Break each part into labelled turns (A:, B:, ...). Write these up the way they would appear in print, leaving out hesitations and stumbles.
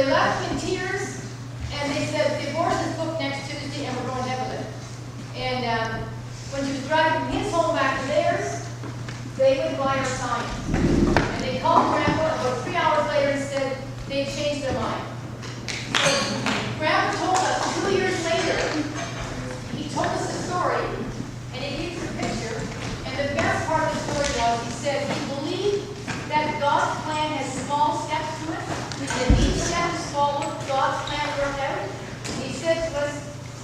A: they left in tears, and they said, divorce is booked next Tuesday, and we're going ahead with it. And when she was driving from his home back to theirs, they would buy her sign. And they called Grandpa about 3 hours later and said they'd changed their mind. So Grandpa told us 2 years later, he told us the story, and he gave us a picture. And the best part of the story was, he said he believed that God's plan has small steps to it, and if each step is followed, God's plan worked out. He said to us,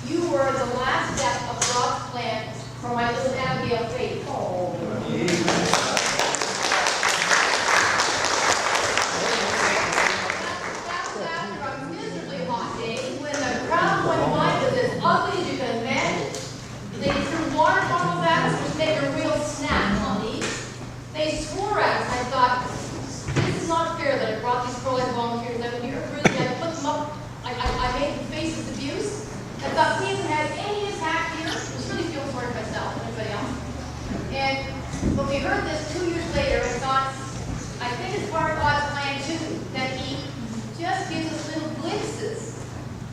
A: you were the last step of God's plan for my little Abigail faith. Oh. That was after a miserably hot day when the crowd went by was as ugly as you can imagine. They threw water bottles at us, which made a real snap on these. They swore at us. I thought, this is not fair that I brought these pro-life volunteers out here. Really, I put them up. I made them face this abuse. I thought, he hasn't had any impact here. I was really feeling sorry for myself and everybody else. And when we heard this 2 years later, I thought, I think it's part of God's plan too, that he just gives us little glimpses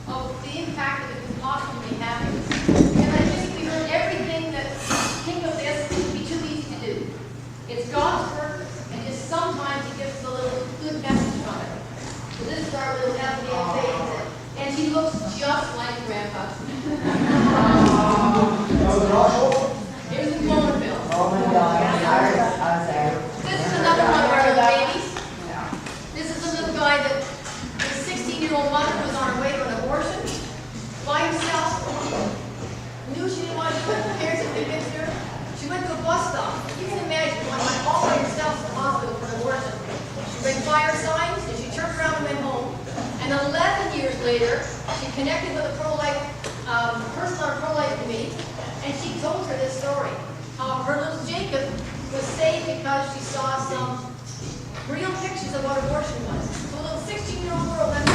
A: of the impact that it could possibly have. And I think we heard everything that think of this would be too easy to do. It's God's purpose, and just sometimes he gives us a little good message from it. So this is our little Abigail Faith. And he looks just like Grandpa. Here's the Bowmanville.
B: Oh my God, I was there.
A: This is another one of our little babies. This is a little guy that his 16-year-old mother was on her way to an abortion by himself. Knew she didn't want to do it. The parents had convinced her. She went to a bus stop. You can imagine going all by herself to the hospital for an abortion. She read fire signs and she turned around and went home. And 11 years later, she connected with a pro-life person on a pro-life committee, and she told her this story. How her little Jacob was saved because she saw some real pictures of what abortion was. So a little 16-year-old girl went